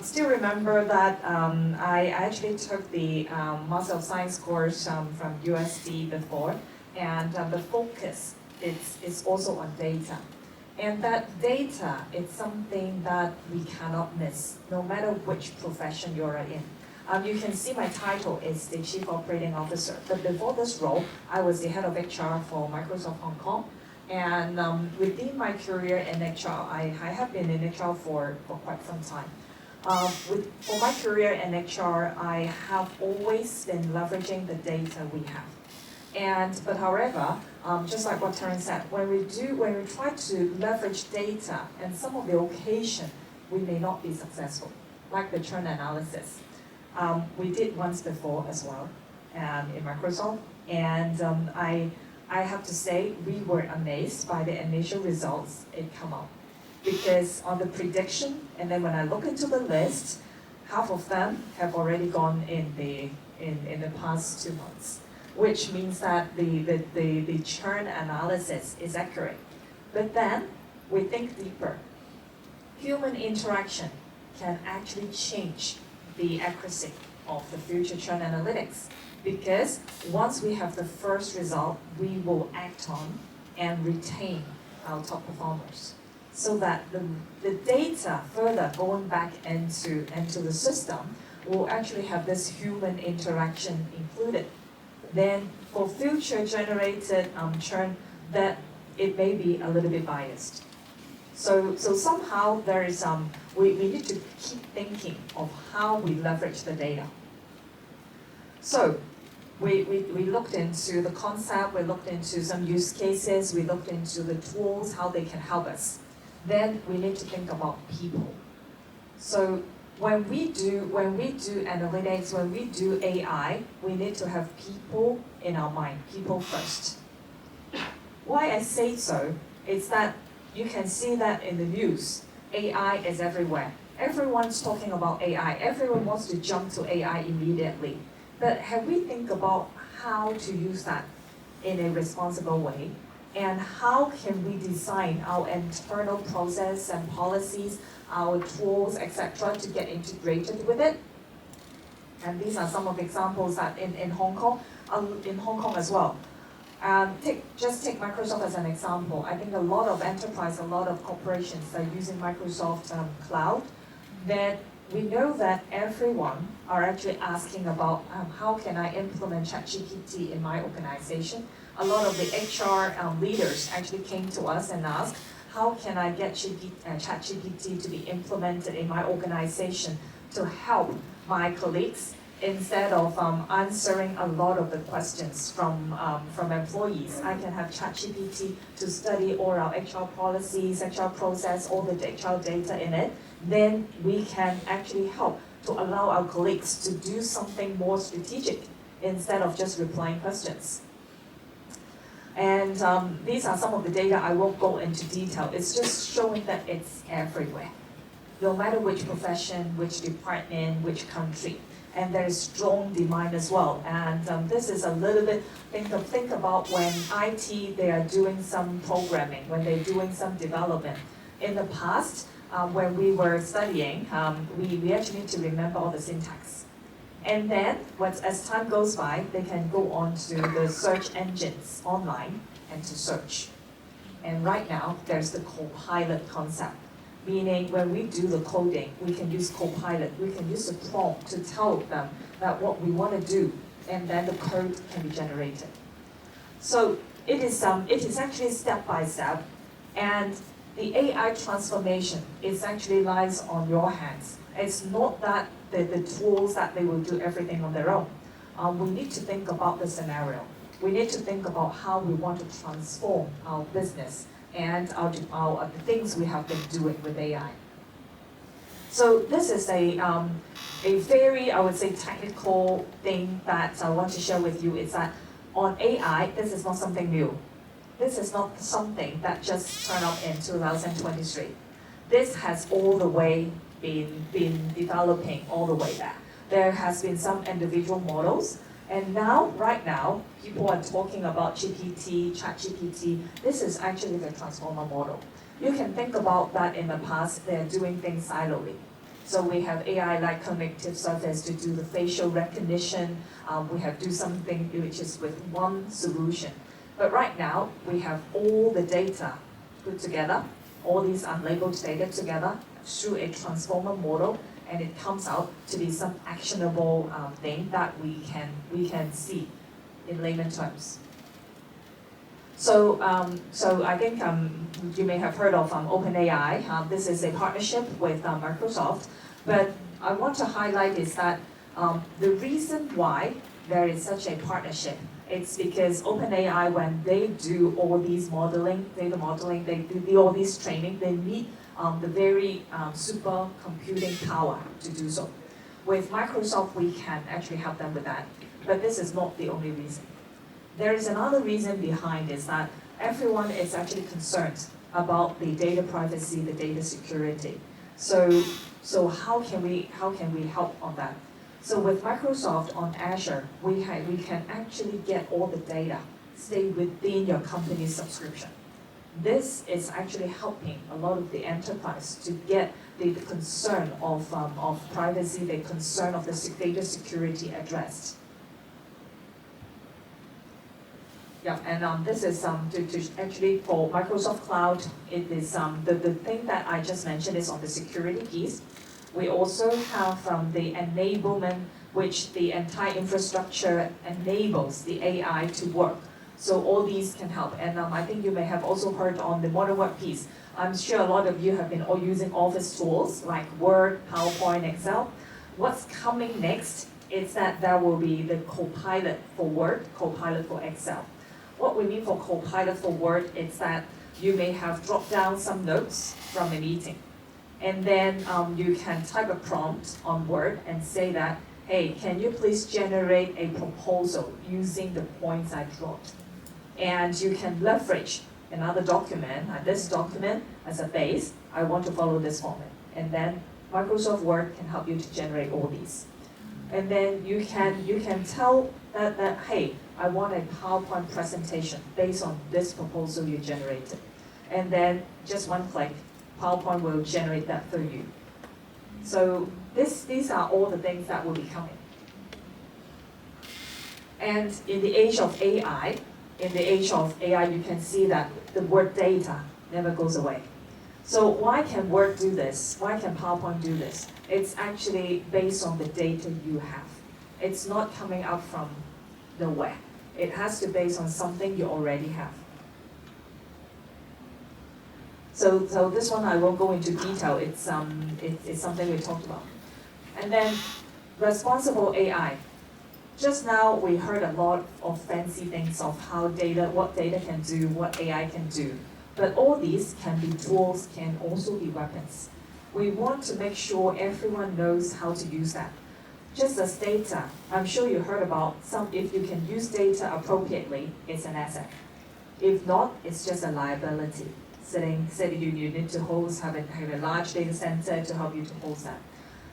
Still remember that I actually took the Master of Science course from USD before, and the focus is also on data. And that data is something that we cannot miss, no matter which profession you're in. You can see my title is the Chief Operating Officer, but before this role, I was the head of HR for Microsoft Hong Kong. And within my career in HR, I have been in HR for quite some time. For my career in HR, I have always been leveraging the data we have. But however, just like what Terence said, when we try to leverage data, and some of the occasion, we may not be successful, like the churn analysis. We did once before as well in Microsoft, and I have to say we were amazed by the initial results it come out. Because on the prediction, and then when I look into the list, half of them have already gone in the past 2 months, which means that the churn analysis is accurate. But then we think deeper. Human interaction can actually change the accuracy of the future churn analytics, because once we have the first result, we will act on and retain our top performers, so that the data further going back into the system will actually have this human interaction included. Then for future generated churn, that it may be a little bit biased. So somehow there is we need to keep thinking of how we leverage the data. So we looked into the concept, we looked into some use cases, we looked into the tools, how they can help us. Then we need to think about people. So when we do analytics, when we do AI, we need to have people in our mind, people first. Why I say so is that you can see that in the news, AI is everywhere. Everyone's talking about AI. Everyone wants to jump to AI immediately. But have we think about how to use that in a responsible way? And how can we design our internal process and policies, our tools, etc., to get integrated with it? And these are some of the examples that in Hong Kong as well. Just take Microsoft as an example. I think a lot of enterprise, a lot of corporations are using Microsoft Cloud. That we know that everyone are actually asking about how can I implement ChatGPT in my organization. A lot of the HR leaders actually came to us and asked, how can I get ChatGPT to be implemented in my organization to help my colleagues, instead of answering a lot of the questions from employees. I can have ChatGPT to study all our HR policies, HR process, all the HR data in it. Then we can actually help to allow our colleagues to do something more strategic instead of just replying questions. And these are some of the data. I won't go into detail. It's just showing that it's everywhere, no matter which profession, which department, which country. And there is strong demand as well. And this is a little bit, think about when IT, they are doing some programming, when they're doing some development. In the past, when we were studying, we actually need to remember all the syntax. And then, as time goes by, they can go on to the search engines online and to search. And right now, there's the Copilot concept. Meaning, when we do the coding, we can use Copilot. We can use the prompt to tell them that what we want to do, and then the code can be generated. So it is actually step by step, and the AI transformation is actually lies on your hands. It's not that the tools that they will do everything on their own. We need to think about the scenario. We need to think about how we want to transform our business and the things we have been doing with AI. So this is a very, I would say, technical thing that I want to share with you, is that on AI, this is not something new. This is not something that just turned up in 2023. This has all the way been developing all the way back. There has been some individual models, and right now, people are talking about GPT, ChatGPT. This is actually the transformer model. You can think about that in the past, they're doing things silently. So we have AI like cognitive surface to do the facial recognition. We have do something which is with one solution. But right now, we have all the data put together, all these unlabeled data together through a transformer model, and it comes out to be some actionable thing that we can see in layman terms. So I think you may have heard of OpenAI. This is a partnership with Microsoft, but I want to highlight is that the reason why there is such a partnership, it's because OpenAI, when they do all these modeling, data modeling, they do all this training, they need the very super computing power to do so. With Microsoft, we can actually help them with that, but this is not the only reason. There is another reason behind is that everyone is actually concerned about the data privacy, the data security. So how can we help on that? So with Microsoft on Azure, we can actually get all the data stay within your company's subscription. This is actually helping a lot of the enterprise to get the concern of privacy, the concern of the data security addressed. Yeah, and this is to actually for Microsoft Cloud, it is the thing that I just mentioned is on the security piece. We also have the enablement, which the entire infrastructure enables the AI to work. So all these can help. And I think you may have also heard on the modern work piece. I'm sure a lot of you have been all using Office tools like Word, PowerPoint, Excel. What's coming next is that there will be the Copilot for Word, Copilot for Excel. What we mean for Copilot for Word is that you may have dropped down some notes from a meeting. And then you can type a prompt on Word and say that, hey, can you please generate a proposal using the points I dropped? And you can leverage another document, this document as a base. I want to follow this format. And then Microsoft Word can help you to generate all these. And then you can tell that hey, I want a PowerPoint presentation based on this proposal you generated. And then just one click, PowerPoint will generate that for you. So these are all the things that will be coming. And in the age of AI, you can see that the word data never goes away. So why can Word do this? Why can PowerPoint do this? It's actually based on the data you have. It's not coming out from nowhere. It has to be based on something you already have. So this one I won't go into detail. It's something we talked about. And then responsible AI. Just now we heard a lot of fancy things of what data can do, what AI can do. But all these can be tools, can also be weapons. We want to make sure everyone knows how to use that. Just as data, I'm sure you heard about if you can use data appropriately, it's an asset. If not, it's just a liability. You need to have a large data center to help you to host that.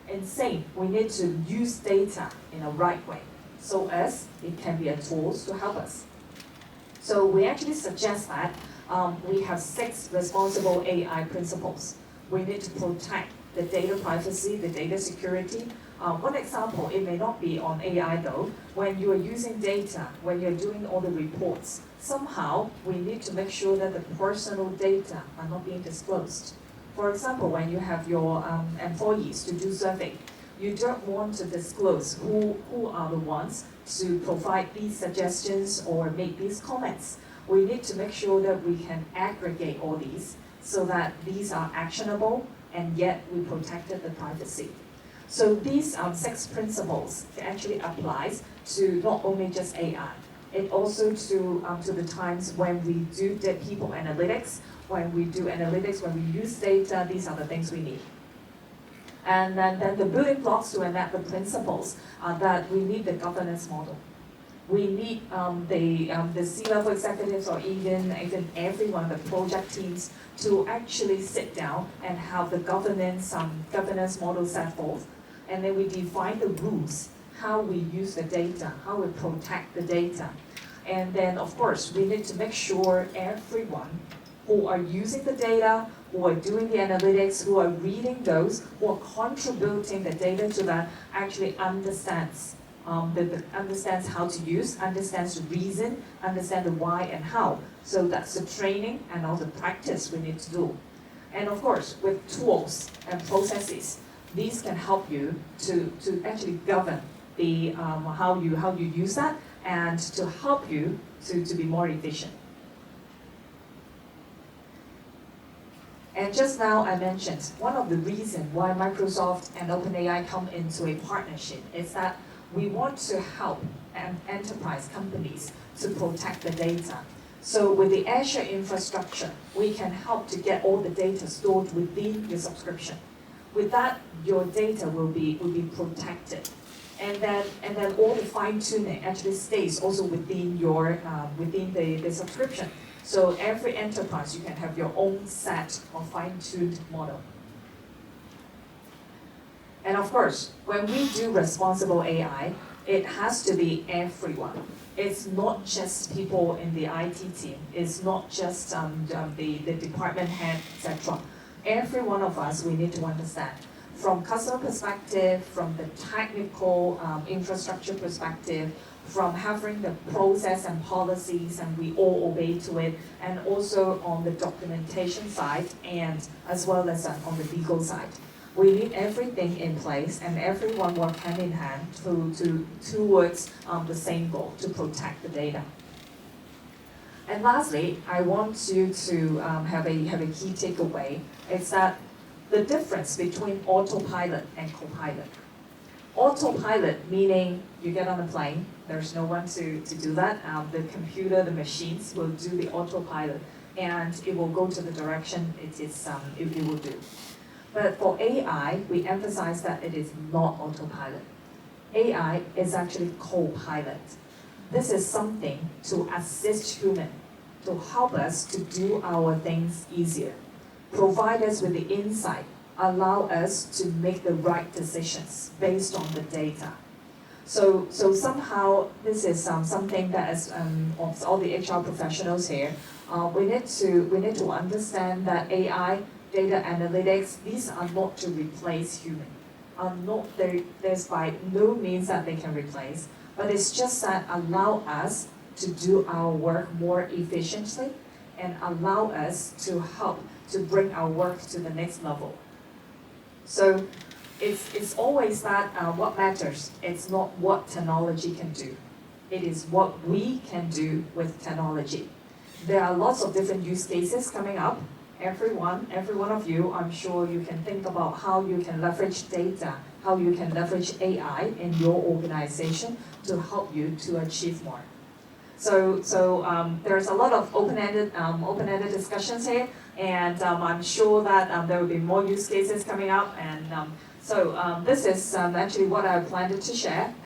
And same, we need to use data in a right way, so as it can be a tool to help us. So we actually suggest that we have 6 responsible AI principles. We need to protect the data privacy, the data security. One example, it may not be on AI though, when you are using data, when you're doing all the reports, somehow we need to make sure that the personal data are not being disclosed. For example, when you have your employees to do survey, you don't want to disclose who are the ones to provide these suggestions or make these comments. We need to make sure that we can aggregate all these so that these are actionable and yet we protected the privacy. So these 6 principles actually applies to not only just AI, it also to the times when we do people analytics, when we use data, these are the things we need. And then the building blocks to enact the principles are that we need the governance model. We need the C-level executives or even everyone, the project teams, to actually sit down and have the governance model set forth. And then we define the rules, how we use the data, how we protect the data. And then, of course, we need to make sure everyone who are using the data, who are doing the analytics, who are reading those, who are contributing the data to that, actually understands understands how to use, understands the reason, understand the why and how. So that's the training and all the practice we need to do. And of course, with tools and processes, these can help you to actually govern the how you use that and to help you to be more efficient. And just now I mentioned one of the reasons why Microsoft and OpenAI come into a partnership is that we want to help enterprise companies to protect the data. So with the Azure infrastructure, we can help to get all the data stored within your subscription. With that, your data will be protected. And then all the fine-tuning actually stays also within your within the subscription. So every enterprise, you can have your own set of fine-tuned model. And of course, when we do responsible AI, it has to be everyone. It's not just people in the IT team. It's not just the department head, etc. Every one of us, we need to understand. From customer perspective, from the technical infrastructure perspective, from having the process and policies and we all obey to it, and also on the documentation side and as well as on the legal side. We need everything in place and everyone work hand in hand towards the same goal, to protect the data. And lastly, I want you to have a key takeaway. It's that the difference between autopilot and copilot. Autopilot meaning you get on a plane, there's no one to do that. The computer, the machines will do the autopilot and it will go to the direction it will do. But for AI, we emphasize that it is not autopilot. AI is actually co-pilot. This is something to assist human, to help us to do our things easier, provide us with the insight, allow us to make the right decisions based on the data. So somehow this is something that is of all the HR professionals here, we need to understand that AI, data analytics, these are not to replace human. There's by no means that they can replace, but it's just that allow us to do our work more efficiently and allow us to help to bring our work to the next level. So it's always that what matters. It's not what technology can do. It is what we can do with technology. There are lots of different use cases coming up. Every one of you, I'm sure you can think about how you can leverage data, how you can leverage AI in your organization to help you to achieve more. So there's a lot of open-ended discussions here, and I'm sure that there will be more use cases coming up. And so this is actually what I planned to share.